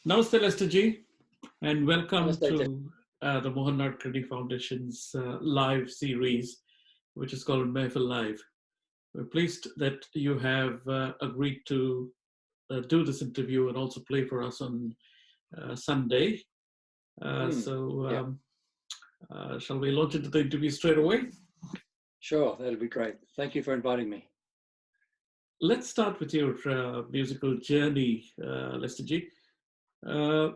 Namaste, Lester Ji, and welcome Namaste, Jeff. to the Mohan Nadkarni Foundation's live series, which is called Mehfil Live. We're pleased that you have agreed to do this interview and also play for us on Sunday. So, Yeah, shall we launch into the interview straight away? sure. That'd be great. Thank you for inviting me. Let's start with your musical journey, Lester Ji. Uh,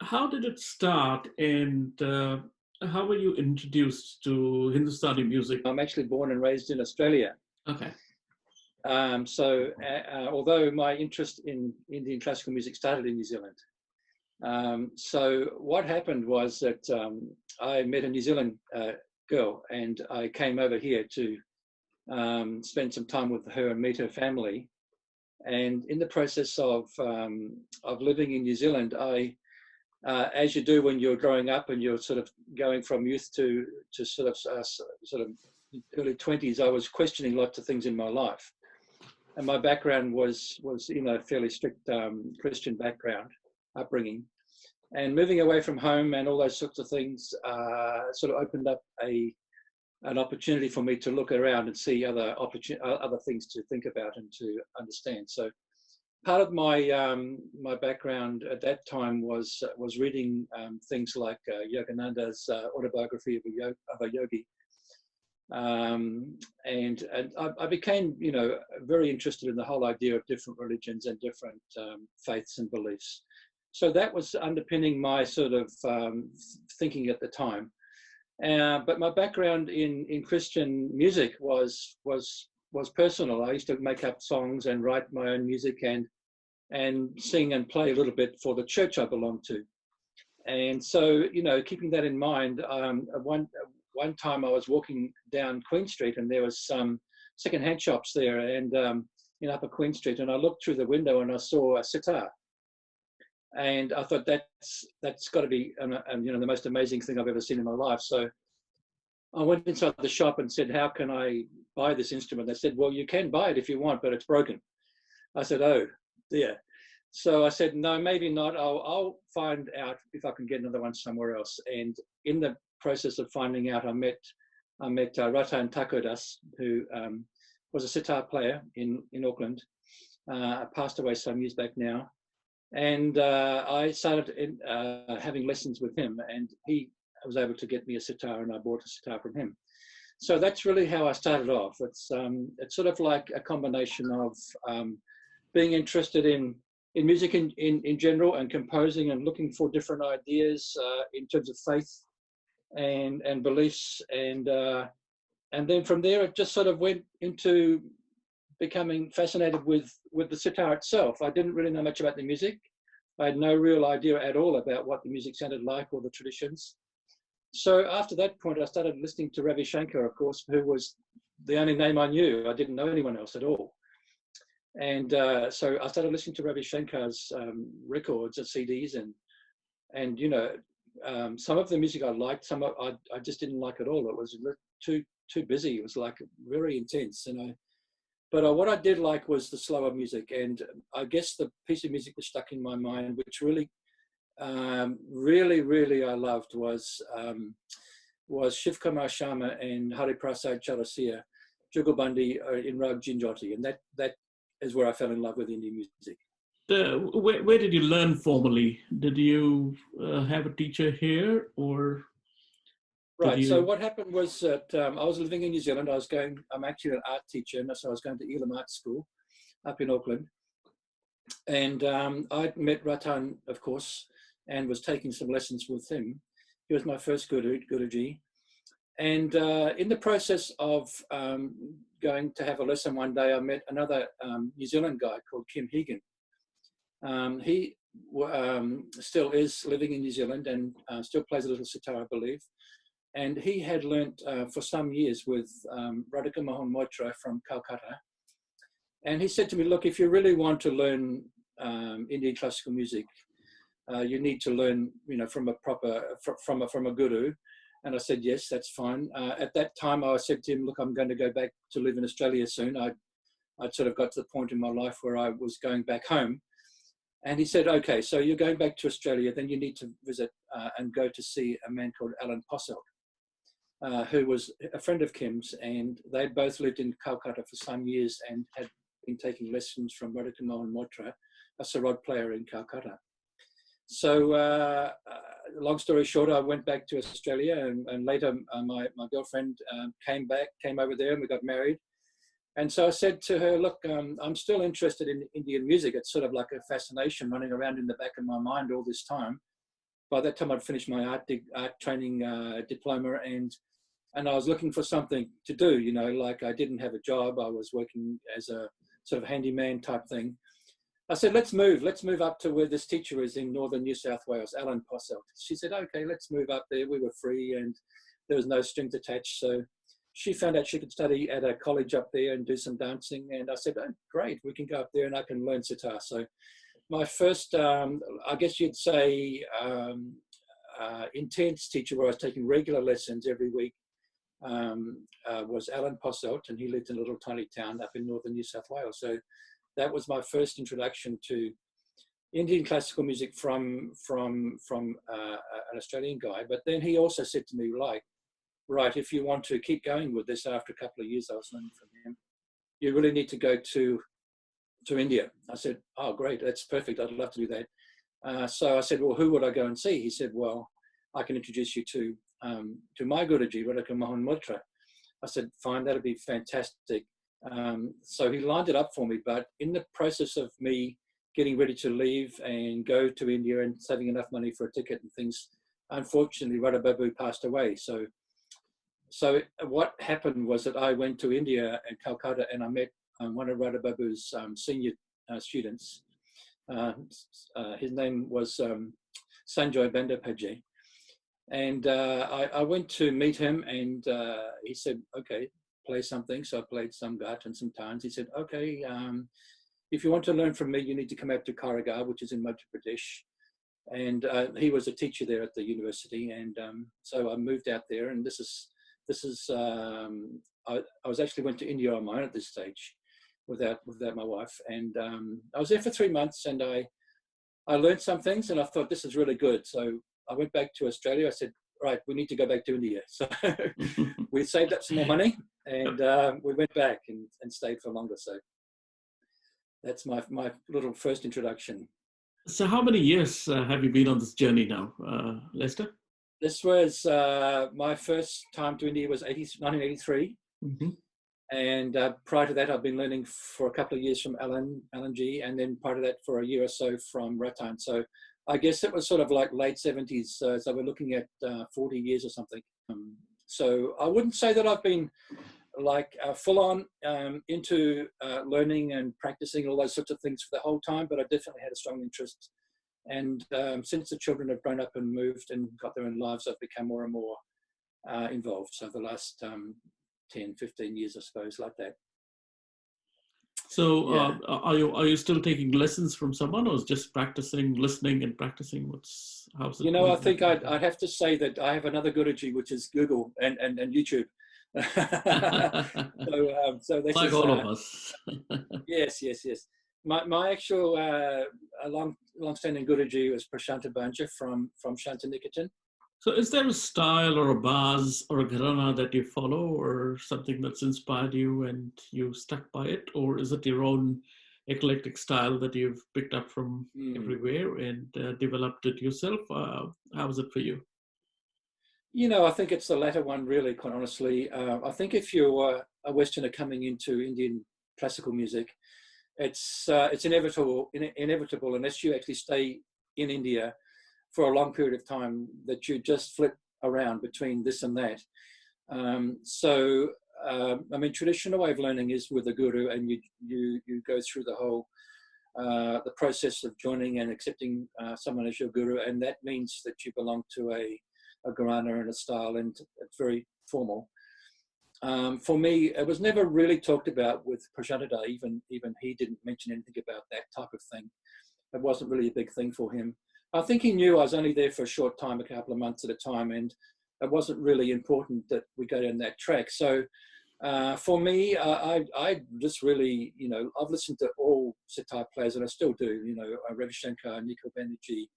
how did it start, and how were you introduced to Hindustani music? I'm actually born and raised in Australia. Okay. Although my interest in Indian classical music started in New Zealand, so what happened was that I met a New Zealand girl, and I came over here to spend some time with her and meet her family. And in the process of living in New Zealand, as you do when you're growing up and you're sort of going from youth to sort of early 20s, I was questioning lots of things in my life. And my background was fairly strict Christian background, upbringing. And moving away from home and all those sorts of things sort of opened up an opportunity for me to look around and see other things to think about and to understand. So part of my background at that time was reading things like Yogananda's autobiography of a yogi. And I became, very interested in the whole idea of different religions and different faiths and beliefs. So that was underpinning my sort of thinking at the time. But my background in Christian music was personal. I used to make up songs and write my own music and sing and play a little bit for the church I belonged to. And so, keeping that in mind, one time I was walking down Queen Street and there was some secondhand shops there and in Upper Queen Street, and I looked through the window and I saw a sitar. And I thought that's got to be the most amazing thing I've ever seen in my life. So I went inside the shop and said, "How can I buy this instrument?" They said, "Well, you can buy it if you want, but it's broken." I said, "Oh dear." So I said, "No, maybe not. I'll find out if I can get another one somewhere else." And in the process of finding out, I met Ratan Takodas, who was a sitar player in Auckland. Passed away some years back now. And I started having lessons with him, and he was able to get me a sitar, and I bought a sitar from him. So that's really how I started off. It's sort of like a combination of being interested in music in general and composing and looking for different ideas in terms of faith and beliefs, and then from there it just sort of went into becoming fascinated with the sitar itself. I didn't really know much about the music. I had no real idea at all about what the music sounded like or the traditions. So after that point, I started listening to Ravi Shankar, of course, who was the only name I knew. I didn't know anyone else at all. And so I started listening to Ravi Shankar's records and CDs, and some of the music I liked, some I just didn't like at all. It was too busy. It was like very intense, But what I did like was the slower music, and I guess the piece of music that stuck in my mind, which really I loved, was Shiv Kumar Sharma and Hari Prasad Chaurasia, Jugalbandi in Rag Jinjoti, and that is where I fell in love with Indian music. Where did you learn formally? Did you have a teacher here, or? Right. So what happened was that I was living in New Zealand. I'm actually an art teacher, and so I was going to Elam Art School up in Auckland. And I'd met Ratan, of course, and was taking some lessons with him. He was my first Guruji. And in the process of going to have a lesson one day, I met another New Zealand guy called Kim Hegan. He still is living in New Zealand and still plays a little sitar, I believe. And he had learnt for some years with Radhika Mohan Moitra from Calcutta. And he said to me, "Look, if you really want to learn Indian classical music, you need to learn, from a guru." And I said, "Yes, that's fine." At that time, I said to him, "Look, I'm going to go back to live in Australia soon." I'd sort of got to the point in my life where I was going back home. And he said, okay, so you're going back to Australia, then you need to visit and go to see a man called Alan Posselt, who was a friend of Kim's, and they both lived in Calcutta for some years and had been taking lessons from Radhika Mohan Moitra, a sarod player in Calcutta. So long story short, I went back to Australia, and later my girlfriend came over there, and we got married. And so I said to her, look, I'm still interested in Indian music. It's sort of like a fascination running around in the back of my mind all this time. By that time, I'd finished my art training diploma, and I was looking for something to do, you know, like I didn't have a job. I was working as a sort of handyman type thing. I said, let's move up to where this teacher is in northern New South Wales, Alan Posselt. She said, okay, let's move up there. We were free and there was no strings attached. So she found out she could study at a college up there and do some dancing. And I said, oh, great, we can go up there and I can learn sitar. So my first, I guess you'd say, intense teacher where I was taking regular lessons every week was Alan Posselt, and he lived in a little tiny town up in northern New South Wales. So that was my first introduction to Indian classical music from an Australian guy. But then he also said to me, like, right, if you want to keep going with this after a couple of years I was learning from him, you really need to go to India. I said, oh, great, that's perfect. I'd love to do that. So I said, well, who would I go and see? He said, well, I can introduce you to my Guruji, Radhika Mohan Moitra. I said, fine, that'd be fantastic. So he lined it up for me, but in the process of me getting ready to leave and go to India and saving enough money for a ticket and things, unfortunately, Radha Babu passed away. So what happened was that I went to India and Calcutta, and I met one of Radha Babu's senior students. His name was Sanjoy Bandapajay. And I went to meet him, and he said, okay, play something. So I played some ghat and some tans. He said, okay, if you want to learn from me, you need to come out to Karagar, which is in Madhya Pradesh. And he was a teacher there at the university. And so I moved out there, and I was actually went to India on my own at this stage without my wife. And I was there for 3 months, and I learned some things, and I thought, this is really good. So I went back to Australia. I said, right, we need to go back to India. So we saved up some more money, and we went back and stayed for longer. So that's my little first introduction. So how many years have you been on this journey now, Lester? This was my first time to India was 1983. Mm-hmm. And prior to that, I've been learning for a couple of years from Alan G, and then prior to that for a year or so from Ratan. So I guess it was sort of like late 70s. So we're looking at 40 years or something. So I wouldn't say that I've been like full on into learning and practicing all those sorts of things for the whole time, but I definitely had a strong interest. And since the children have grown up and moved and got their own lives, I've become more and more involved. So the last 10, 15 years, I suppose, like that. So yeah. Are you still taking lessons from someone, or just practicing, listening and practicing? How's it? You know, I think I'd have to say that I have another Guruji, which is Google and YouTube. So this like is, all of us. Yes. My actual long-standing Guruji was Prashanta Banja from Shantiniketan. So is there a style or a baz or a gharana that you follow, or something that's inspired you and you stuck by it? Or is it your own eclectic style that you've picked up from everywhere and developed it yourself? How is it for you? You know, I think it's the latter one, really, quite honestly. I think if you're a Westerner coming into Indian classical music, it's inevitable unless you actually stay in India for a long period of time, that you just flip around between this and that. I mean, traditional way of learning is with a guru, and you go through the whole the process of joining and accepting someone as your guru, and that means that you belong to a gharana and a style, and it's very formal. For me, it was never really talked about with Prashanta. Even he didn't mention anything about that type of thing. It wasn't really a big thing for him. I think he knew I was only there for a short time, a couple of months at a time, and it wasn't really important that we go down that track. So For me, I just really, I've listened to all sitar players, and I still do. Ravi Shankar, Nikhil Banerjee,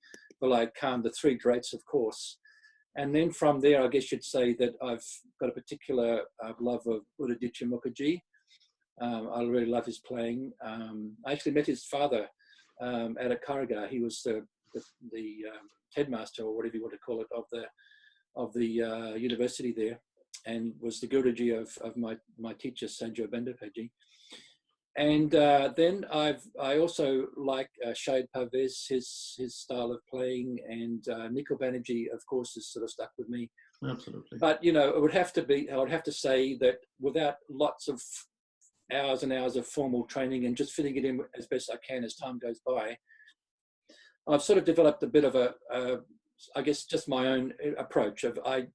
Vilayat Khan, the three greats, of course. And then from there, I guess you'd say that I've got a particular love of Udaditya Mukherjee. I really love his playing. I actually met his father at a Karagar. He was the headmaster, or whatever you want to call it, of the university there, and was the Guruji of my teacher, Sanjay Bandaphaji. And then I also like Shahid Parvez, his style of playing, and Nikhil Banerjee, of course, has sort of stuck with me. Absolutely. But I would have to say that without lots of hours and hours of formal training and just fitting it in as best I can as time goes by, I've sort of developed a bit of I guess just my own approach of I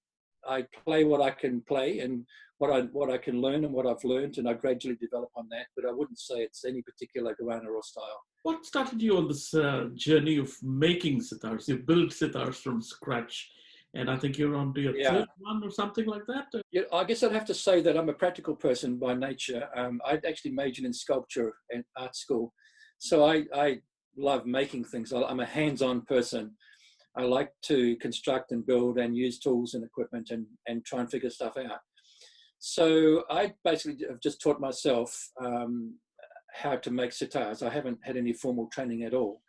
play what I can play and what I can learn and what I've learned, and I gradually develop on that. But I wouldn't say it's any particular gharana or style. What started you on this journey of making sitars? You built sitars from scratch, and I think you're on to your third one or something like that. Yeah, I guess I'd have to say that I'm a practical person by nature. I'd actually majored in sculpture at art school, so I love making things. I'm a hands-on person. I like to construct and build and use tools and equipment and try and figure stuff out. So I basically have just taught myself how to make sitars. I haven't had any formal training at all.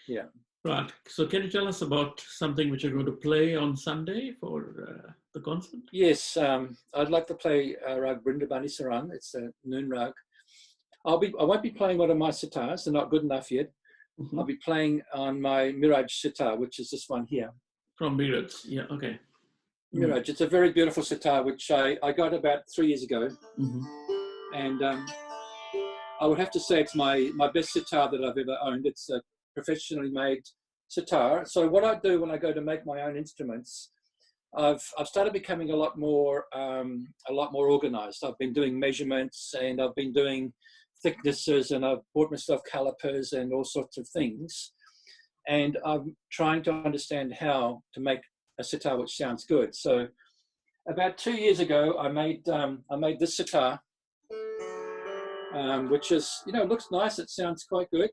Yeah. Right. So can you tell us about something which you're going to play on Sunday for the concert? Yes. I'd like to play Rag Brindabani Sarang. It's a noon rag. I won't be playing one of my sitars. They're not good enough yet. Mm-hmm. I'll be playing on my Miraj sitar, which is this one here. From Miraj, yeah, okay. Miraj, it's a very beautiful sitar, which I got about 3 years ago. Mm-hmm. And I would have to say it's my best sitar that I've ever owned. It's a professionally made sitar. So what I do when I go to make my own instruments, I've started becoming a lot more organized. I've been doing measurements, and I've been doing thicknesses, and I've bought myself calipers and all sorts of things. And I'm trying to understand how to make a sitar which sounds good. So about 2 years ago, I made this sitar, which is, looks nice. It sounds quite good.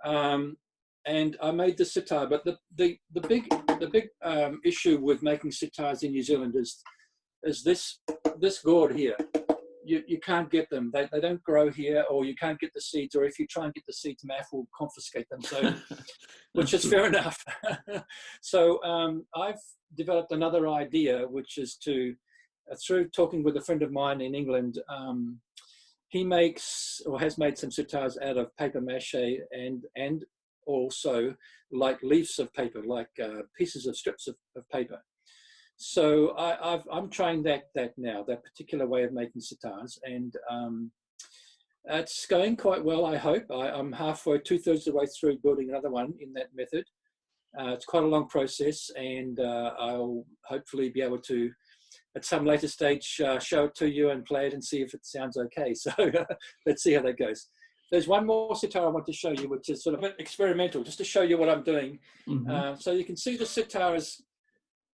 And I made this sitar, but the big issue with making sitars in New Zealand is this gourd here. You can't get them. They don't grow here, or you can't get the seeds, or if you try and get the seeds, MAF will confiscate them. So, which is fair enough. So I've developed another idea, which is to, through talking with a friend of mine in England, he makes or has made some sitars out of paper mache and also like leaves of paper, like pieces of strips of paper. So I'm trying that now, that particular way of making sitars, and it's going quite well, I hope. I'm halfway, 2/3 of the way through building another one in that method. It's quite a long process, and I'll hopefully be able to, at some later stage, show it to you and play it and see if it sounds okay. So let's see how that goes. There's one more sitar I want to show you, which is sort of experimental, just to show you what I'm doing. Mm-hmm. So you can see the sitar is,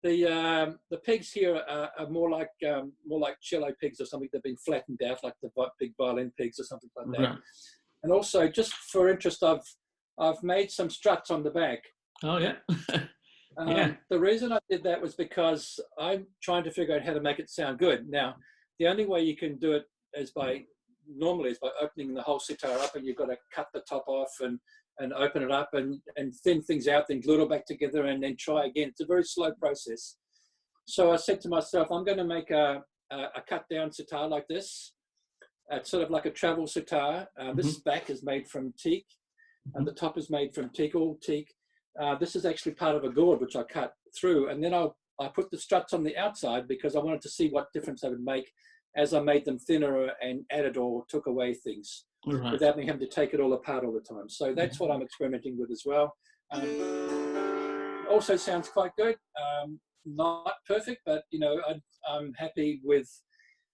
the pegs here are more like cello pegs or something. They've been flattened out like the big violin pegs or something like that. Right. And also, just for interest, I've made some struts on the back. Oh yeah. Yeah. The reason I did that was because I'm trying to figure out how to make it sound good. Now, the only way you can do it is by opening the whole sitar up, and you've got to cut the top off and open it up and thin things out, then glue it back together and then try again. It's a very slow process. So I said to myself, I'm going to make a cut down sitar like this. It's sort of like a travel sitar. This back is made from teak, and the top is made from teak, all teak. This is actually part of a gourd which I cut through, and then I put the struts on the outside because I wanted to see what difference they would make as I made them thinner and added or took away things. Right. Without me having to take it all apart all the time. So that's what I'm experimenting with as well. Also sounds quite good. Not perfect, but I'm happy with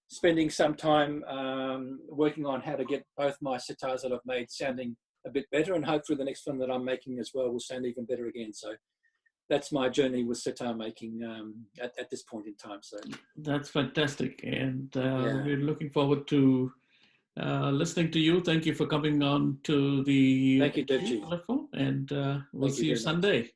spending some time working on how to get both my sitars that I've made sounding a bit better, and hopefully the next one that I'm making as well will sound even better again. So that's my journey with sitar making at this point in time. So That's fantastic. And yeah, we're looking forward to listening to you. Thank you for coming on to the thank you, Devji. platform, and we'll Thank you see you very much. Sunday.